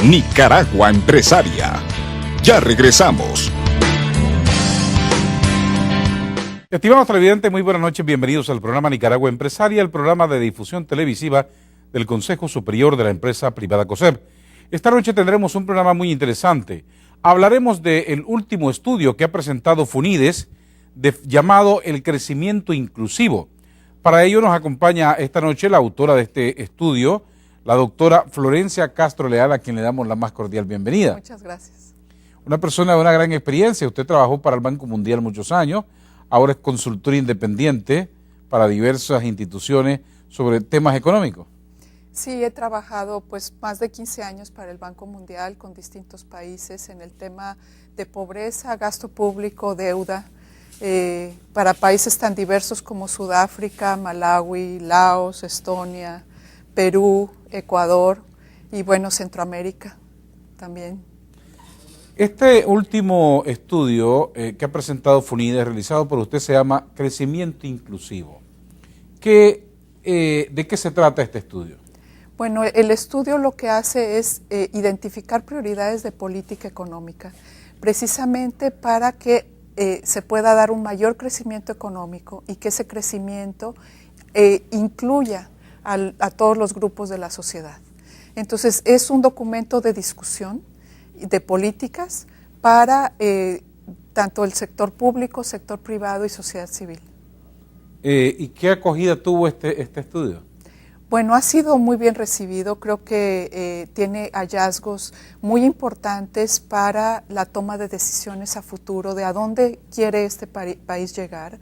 Nicaragua Empresaria. Ya regresamos. Estimados televidentes, muy buenas noches, bienvenidos al programa Nicaragua Empresaria, el programa de difusión televisiva del Consejo Superior de la Empresa Privada COSEP. Esta noche tendremos un programa muy interesante. Hablaremos del último estudio que ha presentado FUNIDES, llamado El Crecimiento Inclusivo. Para ello nos acompaña esta noche la autora de este estudio, la doctora Florencia Castro Leal, a quien le damos la más cordial bienvenida. Muchas gracias. Una persona de una gran experiencia. Usted trabajó para el Banco Mundial muchos años, ahora es consultora independiente para diversas instituciones sobre temas económicos. Sí, he trabajado pues más de 15 años para el Banco Mundial con distintos países en el tema de pobreza, gasto público, deuda, para países tan diversos como Sudáfrica, Malawi, Laos, Estonia, Perú, Ecuador y bueno, Centroamérica también. Este último estudio que ha presentado FUNIDES, realizado por usted, se llama Crecimiento Inclusivo. ¿De qué se trata este estudio? Bueno, el estudio lo que hace es identificar prioridades de política económica, precisamente para que se pueda dar un mayor crecimiento económico y que ese crecimiento incluya a todos los grupos de la sociedad. Entonces, es un documento de discusión de políticas para tanto el sector público, sector privado y sociedad civil. ¿Y qué acogida tuvo este estudio? Bueno, ha sido muy bien recibido, creo que tiene hallazgos muy importantes para la toma de decisiones a futuro, de a dónde quiere este país llegar.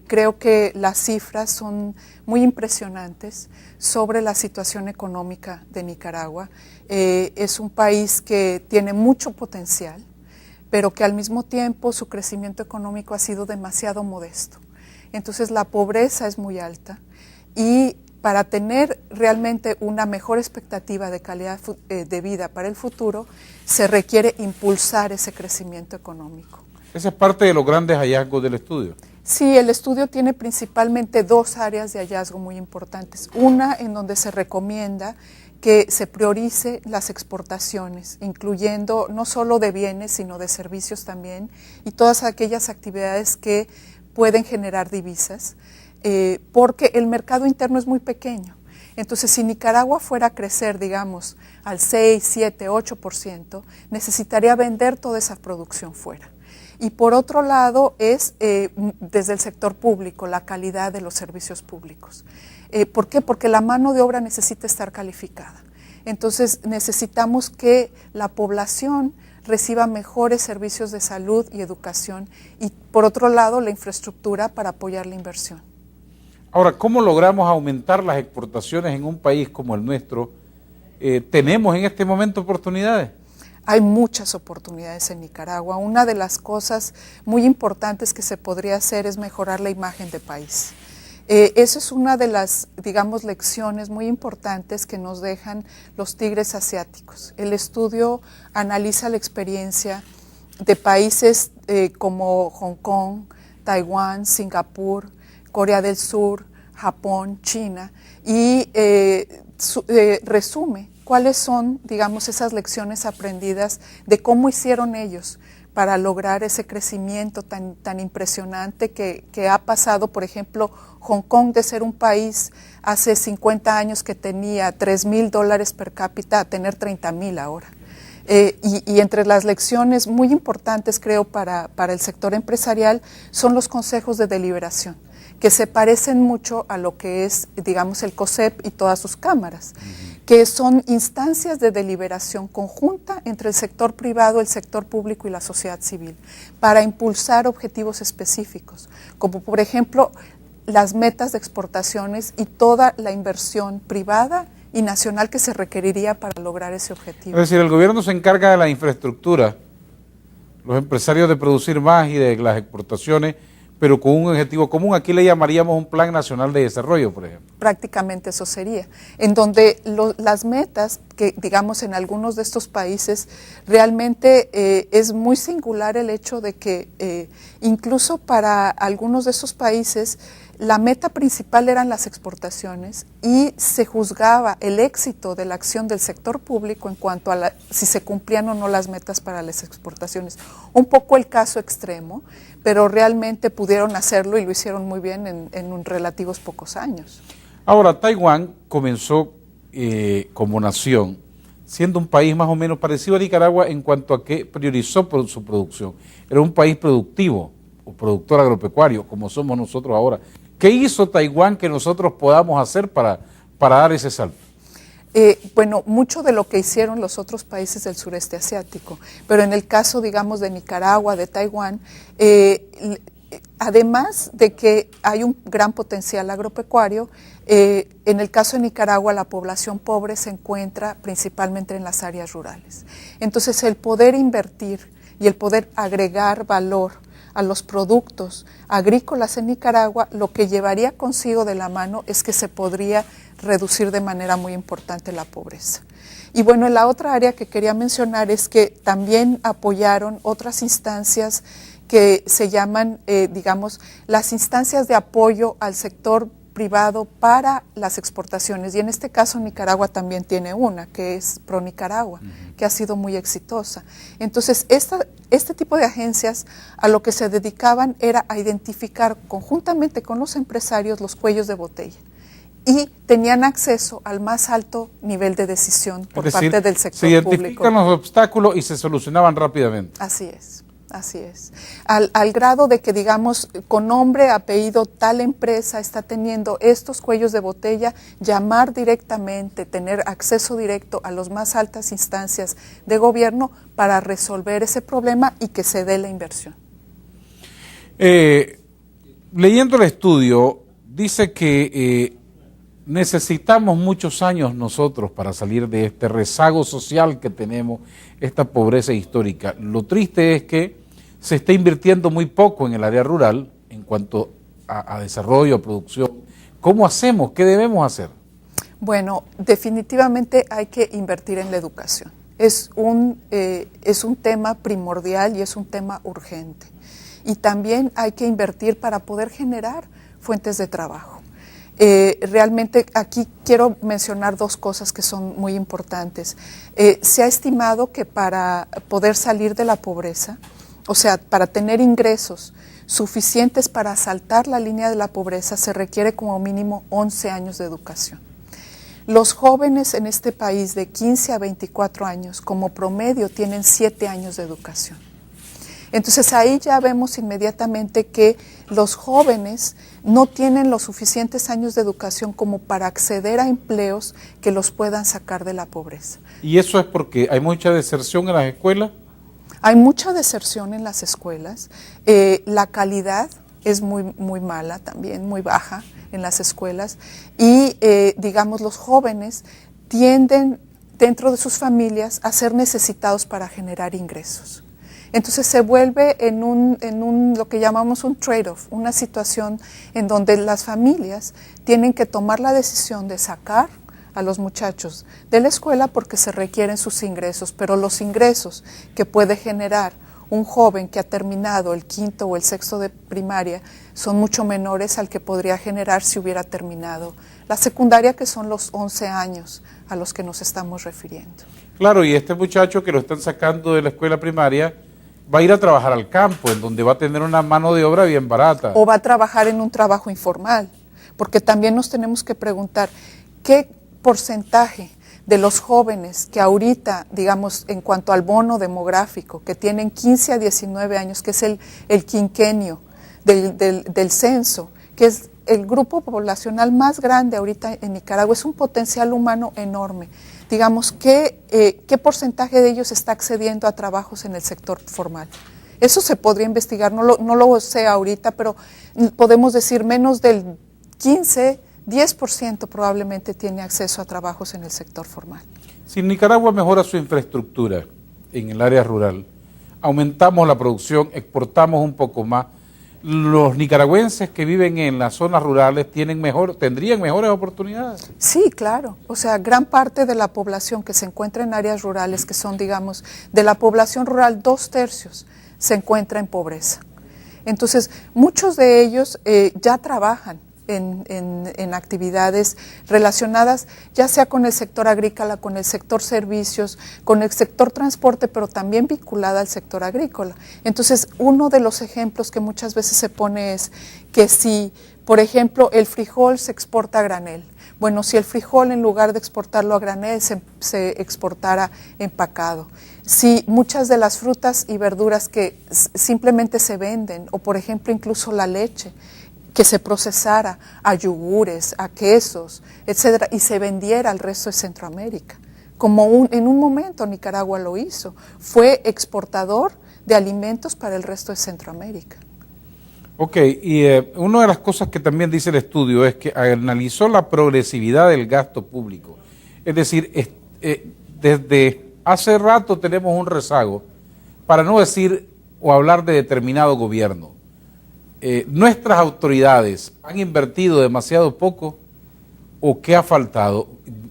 Creo que las cifras son muy impresionantes sobre la situación económica de Nicaragua. Es un país que tiene mucho potencial, pero que al mismo tiempo su crecimiento económico ha sido demasiado modesto. Entonces la pobreza es muy alta y para tener realmente una mejor expectativa de calidad de vida para el futuro, se requiere impulsar ese crecimiento económico. ¿Esa es parte de los grandes hallazgos del estudio? Sí, el estudio tiene principalmente dos áreas de hallazgo muy importantes. Una en donde se recomienda que se priorice las exportaciones, incluyendo no solo de bienes, sino de servicios también, y todas aquellas actividades que pueden generar divisas. Porque el mercado interno es muy pequeño. Entonces, si Nicaragua fuera a crecer, digamos, al 6, 7, 8%, necesitaría vender toda esa producción fuera. Y por otro lado es, desde el sector público, la calidad de los servicios públicos. ¿Por qué? Porque la mano de obra necesita estar calificada. Entonces, necesitamos que la población reciba mejores servicios de salud y educación y, por otro lado, la infraestructura para apoyar la inversión. Ahora, ¿cómo logramos aumentar las exportaciones en un país como el nuestro? ¿Tenemos en este momento oportunidades? Hay muchas oportunidades en Nicaragua. Una de las cosas muy importantes que se podría hacer es mejorar la imagen de país. Esa es una de las, digamos, lecciones muy importantes que nos dejan los tigres asiáticos. El estudio analiza la experiencia de países como Hong Kong, Taiwán, Singapur, Corea del Sur, Japón, China, y resume cuáles son, digamos, esas lecciones aprendidas de cómo hicieron ellos para lograr ese crecimiento tan impresionante que ha pasado, por ejemplo, Hong Kong de ser un país hace 50 años que tenía $3,000 per cápita a tener 30,000 ahora. Y entre las lecciones muy importantes, creo, para el sector empresarial son los consejos de deliberación, que se parecen mucho a lo que es, digamos, el COSEP y todas sus cámaras, que son instancias de deliberación conjunta entre el sector privado, el sector público y la sociedad civil, para impulsar objetivos específicos, como por ejemplo las metas de exportaciones y toda la inversión privada y nacional que se requeriría para lograr ese objetivo. Es decir, el gobierno se encarga de la infraestructura, los empresarios de producir más y de las exportaciones, pero con un objetivo común. Aquí le llamaríamos un Plan Nacional de Desarrollo, por ejemplo. Prácticamente eso sería, en donde las metas que, digamos, en algunos de estos países, realmente es muy singular el hecho de que incluso para algunos de esos países la meta principal eran las exportaciones y se juzgaba el éxito de la acción del sector público en cuanto a si se cumplían o no las metas para las exportaciones. Un poco el caso extremo, pero realmente pudieron hacerlo y lo hicieron muy bien en relativos pocos años. Ahora, Taiwán comenzó como nación, siendo un país más o menos parecido a Nicaragua en cuanto a que priorizó por su producción. Era un país productivo o productor agropecuario, como somos nosotros ahora. ¿Qué hizo Taiwán que nosotros podamos hacer para dar ese salto? Bueno, mucho de lo que hicieron los otros países del sureste asiático, pero en el caso, digamos, de Nicaragua, de Taiwán, además de que hay un gran potencial agropecuario, en el caso de Nicaragua la población pobre se encuentra principalmente en las áreas rurales. Entonces el poder invertir y el poder agregar valor a los productos agrícolas en Nicaragua, lo que llevaría consigo de la mano es que se podría reducir de manera muy importante la pobreza. Y bueno, la otra área que quería mencionar es que también apoyaron otras instancias que se llaman, digamos, las instancias de apoyo al sector privado para las exportaciones, y en este caso Nicaragua también tiene una, que es ProNicaragua, que ha sido muy exitosa. Entonces, este tipo de agencias a lo que se dedicaban era a identificar conjuntamente con los empresarios los cuellos de botella, y tenían acceso al más alto nivel de decisión por parte del sector público. Se identifican los obstáculos y se solucionaban rápidamente. Así es. Así es, al grado de que, digamos, con nombre, apellido, tal empresa está teniendo estos cuellos de botella, llamar directamente, tener acceso directo a las más altas instancias de gobierno para resolver ese problema y que se dé la inversión. Leyendo el estudio, dice que necesitamos muchos años nosotros para salir de este rezago social que tenemos, esta pobreza histórica. Lo triste es que se está invirtiendo muy poco en el área rural en cuanto a desarrollo, a producción. ¿Cómo hacemos? ¿Qué debemos hacer? Bueno, definitivamente hay que invertir en la educación. Es un tema primordial y es un tema urgente. Y también hay que invertir para poder generar fuentes de trabajo. Realmente aquí quiero mencionar dos cosas que son muy importantes. Se ha estimado que para poder salir de la pobreza, o sea, para tener ingresos suficientes para saltar la línea de la pobreza, se requiere como mínimo 11 años de educación. Los jóvenes en este país de 15 a 24 años, como promedio, tienen 7 años de educación. Entonces ahí ya vemos inmediatamente que los jóvenes no tienen los suficientes años de educación como para acceder a empleos que los puedan sacar de la pobreza. ¿Y eso es porque hay mucha deserción en las escuelas? Hay mucha deserción en las escuelas, la calidad es muy mala también, muy baja en las escuelas, y digamos los jóvenes tienden dentro de sus familias a ser necesitados para generar ingresos. Entonces se vuelve en lo que llamamos un trade-off, una situación en donde las familias tienen que tomar la decisión de sacar a los muchachos de la escuela porque se requieren sus ingresos, pero los ingresos que puede generar un joven que ha terminado el quinto o el sexto de primaria son mucho menores al que podría generar si hubiera terminado la secundaria, que son los 11 años a los que nos estamos refiriendo. Claro, y este muchacho que lo están sacando de la escuela primaria va a ir a trabajar al campo, en donde va a tener una mano de obra bien barata. O va a trabajar en un trabajo informal, porque también nos tenemos que preguntar qué porcentaje de los jóvenes que ahorita, digamos, en cuanto al bono demográfico, que tienen 15 a 19 años, que es el quinquenio del censo, que es el grupo poblacional más grande ahorita en Nicaragua, es un potencial humano enorme. Digamos, ¿qué porcentaje de ellos está accediendo a trabajos en el sector formal? Eso se podría investigar, no lo sé ahorita, pero podemos decir menos del 10% probablemente tiene acceso a trabajos en el sector formal. Si Nicaragua mejora su infraestructura en el área rural, aumentamos la producción, exportamos un poco más, los nicaragüenses que viven en las zonas rurales tendrían mejores oportunidades. Sí, claro. O sea, gran parte de la población que se encuentra en áreas rurales, que son, digamos, de la población rural, 2/3 se encuentra en pobreza. Entonces, muchos de ellos ya trabajan en actividades relacionadas ya sea con el sector agrícola, con el sector servicios, con el sector transporte, pero también vinculada al sector agrícola. Entonces, uno de los ejemplos que muchas veces se pone es que si, por ejemplo, el frijol se exporta a granel, bueno, si el frijol en lugar de exportarlo a granel se exportara empacado, si muchas de las frutas y verduras que simplemente se venden, o por ejemplo incluso la leche, que se procesara a yogures, a quesos, etcétera, y se vendiera al resto de Centroamérica. Como en un momento Nicaragua lo hizo, fue exportador de alimentos para el resto de Centroamérica. Ok, y una de las cosas que también dice el estudio es que analizó la progresividad del gasto público. Es decir, desde hace rato tenemos un rezago, para no decir o hablar de determinado gobierno. ¿Nuestras autoridades han invertido demasiado poco o qué ha faltado?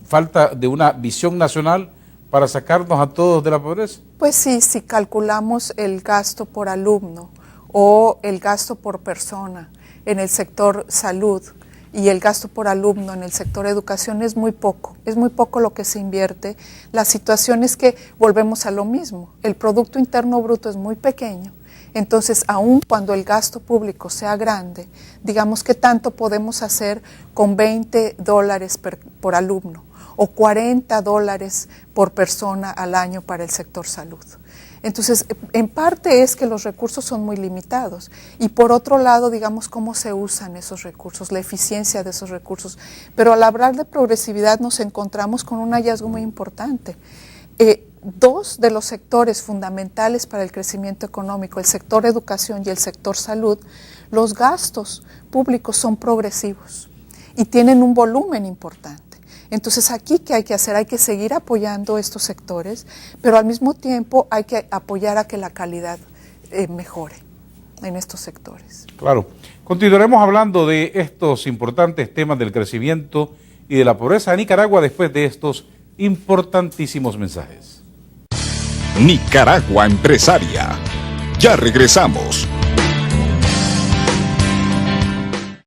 ¿Falta de una visión nacional para sacarnos a todos de la pobreza? Pues sí, si calculamos el gasto por alumno o el gasto por persona en el sector salud y el gasto por alumno en el sector educación es muy poco lo que se invierte. La situación es que volvemos a lo mismo, el Producto Interno Bruto es muy pequeño. Entonces, aun cuando el gasto público sea grande, digamos que tanto podemos hacer con $20 por alumno o $40 por persona al año para el sector salud. Entonces, en parte es que los recursos son muy limitados y por otro lado, digamos, cómo se usan esos recursos, la eficiencia de esos recursos. Pero al hablar de progresividad nos encontramos con un hallazgo muy importante. Dos de los sectores fundamentales para el crecimiento económico, el sector educación y el sector salud, los gastos públicos son progresivos y tienen un volumen importante. Entonces, aquí, ¿qué hay que hacer? Hay que seguir apoyando estos sectores, pero al mismo tiempo hay que apoyar a que la calidad mejore en estos sectores. Claro. Continuaremos hablando de estos importantes temas del crecimiento y de la pobreza de Nicaragua después de estos importantísimos mensajes. Nicaragua Empresaria. Ya regresamos.